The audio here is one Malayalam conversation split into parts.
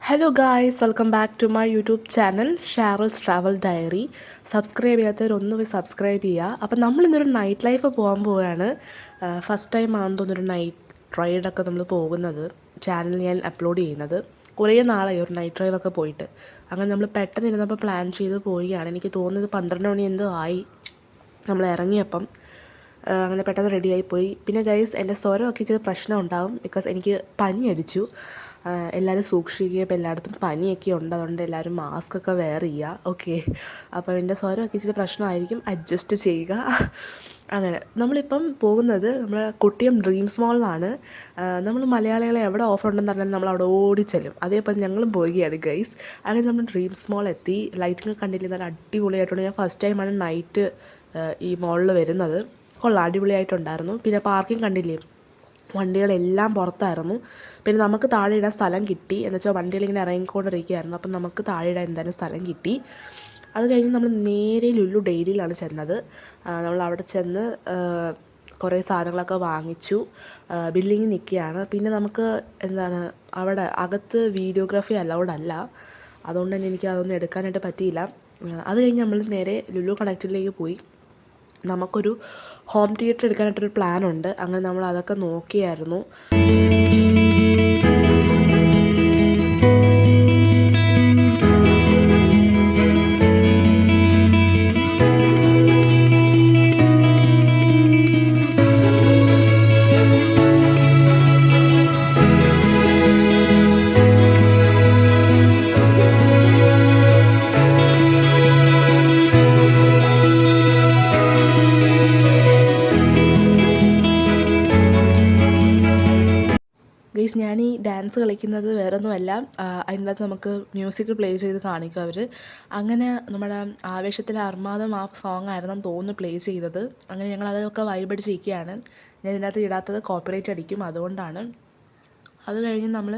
Hello guys, welcome back to my YouTube channel Sharal's travel diary. Subscribe ചെയ്യാത്തവരൊന്ന് പോയി സബ്സ്ക്രൈബ് ചെയ്യുക. അപ്പം നമ്മളിന്നൊരു നൈറ്റ് ലൈഫ് പോകാൻ പോവുകയാണ്. ഫസ്റ്റ് ടൈം ആണെന്ന് തോന്നുന്നൊരു നൈറ്റ് റൈഡൊക്കെ നമ്മൾ പോകുന്നത്, ചാനൽ ഞാൻ അപ്ലോഡ് ചെയ്യുന്നത്. കുറേ നാളായി ഒരു നൈറ്റ് ഡ്രൈവൊക്കെ പോയിട്ട്. അങ്ങനെ നമ്മൾ പെട്ടെന്ന് ഇരുന്നപ്പോൾ പ്ലാൻ ചെയ്ത് പോവുകയാണ്. എനിക്ക് തോന്നുന്നത് 12 മണി എന്തോ ആയി നമ്മൾ ഇറങ്ങിയപ്പം. അങ്ങനെ പെട്ടെന്ന് റെഡിയായി പോയി. പിന്നെ ഗൈസ്, എൻ്റെ സ്വരമൊക്കെ ഇച്ചിരി പ്രശ്നം ഉണ്ടാവും, ബിക്കോസ് എനിക്ക് പനി അടിച്ചു. എല്ലാവരും സൂക്ഷിക്കുക, ഇപ്പോൾ എല്ലായിടത്തും പനിയൊക്കെ ഉണ്ട്, അതുകൊണ്ട് എല്ലാവരും മാസ്കൊക്കെ വെയർ ചെയ്യുക. ഓക്കെ, അപ്പോൾ എൻ്റെ സ്വരമൊക്കെ ഇച്ചിരി പ്രശ്നമായിരിക്കും, അഡ്ജസ്റ്റ് ചെയ്യുക. അങ്ങനെ നമ്മളിപ്പം പോകുന്നത് നമ്മൾ കൊട്ടിയം ഡ്രീംസ് മോളിലാണ്. നമ്മൾ മലയാളികളെ എവിടെ ഓഫർ ഉണ്ടെന്ന് പറഞ്ഞാലും നമ്മൾ അവിടെ ഓടിച്ചെല്ലും. അതേപോലെ ഞങ്ങളും പോവുകയാണ് ഗൈസ്. അങ്ങനെ നമ്മൾ ഡ്രീംസ് മോൾ എത്തി. ലൈറ്റിംഗ് കണ്ടില്ല, നല്ല അടിപൊളിയായിട്ടുണ്ട്. ഞാൻ ഫസ്റ്റ് ടൈമാണ് നൈറ്റ് ഈ മോളിൽ വരുന്നത്. കൊള്ളാം, അടിപൊളിയായിട്ടുണ്ടായിരുന്നു. പിന്നെ പാർക്കിംഗ് കണ്ടില്ലേ, വണ്ടികളെല്ലാം പുറത്തായിരുന്നു. പിന്നെ നമുക്ക് താഴെ ഇടാൻ സ്ഥലം കിട്ടി, എന്ന് വെച്ചാൽ വണ്ടികളിങ്ങനെ ഇറങ്ങിക്കൊണ്ടിരിക്കുകയായിരുന്നു. അപ്പം നമുക്ക് താഴെ ഇടാൻ എന്തായാലും സ്ഥലം കിട്ടി. അത് കഴിഞ്ഞ് നമ്മൾ നേരെ ലുലു ഡെയിലിയിലാണ് ചെന്നത്. നമ്മൾ അവിടെ ചെന്ന് കുറേ സാധനങ്ങളൊക്കെ വാങ്ങിച്ചു. ബില്ലിങ് നിൽക്കുകയാണ്. പിന്നെ നമുക്ക് എന്താണ്, അവിടെ അകത്ത് വീഡിയോഗ്രാഫി അലൗഡ് അല്ല, അതുകൊണ്ട് തന്നെ എനിക്ക് അതൊന്നും എടുക്കാനായിട്ട് പറ്റിയില്ല. അത് കഴിഞ്ഞ് നമ്മൾ നേരെ ലുലു കണക്റ്റിലേക്ക് പോയി. നമുക്കൊരു ഹോം തിയേറ്റർ എടുക്കാനായിട്ടൊരു പ്ലാനുണ്ട്. അങ്ങനെ നമ്മൾ അതൊക്കെ നോക്കിയായിരുന്നു. ഗൈസ്, ഞാൻ ഈ ഡാൻസ് കളിക്കുന്നത് വേറൊന്നുമല്ല, അതിൻ്റെ അകത്ത് നമുക്ക് മ്യൂസിക് പ്ലേ ചെയ്ത് കാണിക്കും അവർ. അങ്ങനെ നമ്മുടെ ആവേശത്തിലെ അർമാദം ആ സോങ് ആയിരുന്നെന്ന് തോന്നുന്നു പ്ലേ ചെയ്തത്. അങ്ങനെ ഞങ്ങൾ അതൊക്കെ വൈബടിച്ചിരിക്കുകയാണ്. ഞാൻ ഇതിനകത്ത് ഇടാത്തത് കോപ്പിറൈറ്റ് അടിക്കും, അതുകൊണ്ടാണ്. അത് കഴിഞ്ഞ് നമ്മൾ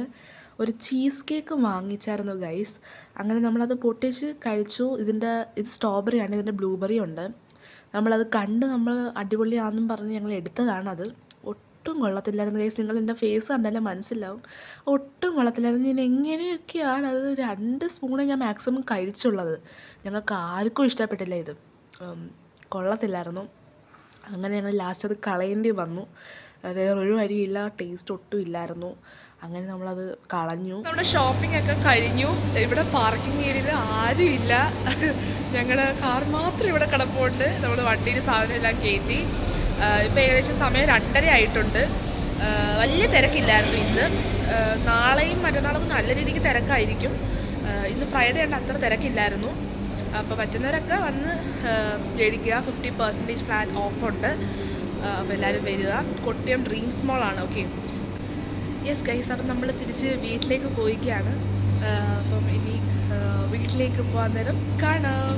ഒരു ചീസ് കേക്ക് വാങ്ങിച്ചായിരുന്നു ഗൈസ്. അങ്ങനെ നമ്മളത് പൊട്ടിച്ച് കഴിച്ചു. ഇത് സ്ട്രോബെറിയാണ്, ഇതിൻ്റെ ബ്ലൂബെറി ഉണ്ട്. നമ്മളത് കണ്ട് നമ്മൾ അടിപൊളിയാണെന്നും പറഞ്ഞ് ഞങ്ങൾ എടുത്തതാണത്. ഒട്ടും കൊള്ളത്തില്ലായിരുന്നു ഗൈസ്. നിങ്ങൾ എൻ്റെ ഫേസ് കണ്ടാലേ മനസ്സിലാവും, ഒട്ടും കൊള്ളത്തില്ലായിരുന്നു. ഞാൻ എങ്ങനെയൊക്കെയാണ് അത് 2 സ്പൂണേ ഞാൻ മാക്സിമം കഴിച്ചുള്ളത്. ഞങ്ങൾക്ക് ആർക്കും ഇഷ്ടപ്പെട്ടില്ല, ഇത് കൊള്ളത്തില്ലായിരുന്നു. അങ്ങനെ ഞങ്ങൾ ലാസ്റ്റ് അത് കളയേണ്ടി വന്നു. വേറൊരു വഴിയില്ല, ടേസ്റ്റ് ഒട്ടും ഇല്ലായിരുന്നു. അങ്ങനെ നമ്മളത് കളഞ്ഞു. നമ്മുടെ ഷോപ്പിംഗ് ഒക്കെ കഴിഞ്ഞു. ഇവിടെ പാർക്കിംഗ് ഏരിയയിൽ ആരും ഇല്ല. ഞങ്ങളുടെ കാർ മാത്രം ഇവിടെ കിടപ്പുണ്ട്. നമ്മൾ വണ്ടിയിൽ സാധനം എല്ലാം കയറ്റി. ഇപ്പോൾ ഏകദേശം സമയം 2:30 ആയിട്ടുണ്ട്. വലിയ തിരക്കില്ലായിരുന്നു ഇന്ന്. നാളെയും മറ്റന്നാളും നല്ല രീതിക്ക് തിരക്കായിരിക്കും. ഇന്ന് ഫ്രൈഡേ ഉണ്ട്, അത്ര തിരക്കില്ലായിരുന്നു. അപ്പോൾ പറ്റുന്നവരൊക്കെ വന്ന് മേടിക്കുക. 50% ഫ്ലാറ്റ് ഓഫുണ്ട്. അപ്പോൾ എല്ലാവരും വരിക. കൊട്ടിയം ഡ്രീംസ് മോളാണ്. ഓക്കെ, യെസ് ഗൈസ്, അപ്പം നമ്മൾ തിരിച്ച് വീട്ടിലേക്ക് പോയിക്കുകയാണ്. അപ്പം ഇനി വീട്ടിലേക്ക് പോകാൻ നേരം കാണാം.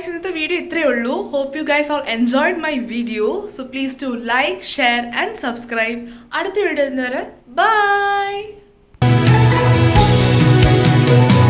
ഇന്നത്തെ വീഡിയോ ഇത്രയേ ഉള്ളൂ. Hope you guys all enjoyed my video. So please to like, share and subscribe. അടുത്ത വീഡിയോ വരുന്നവരെ ബൈ.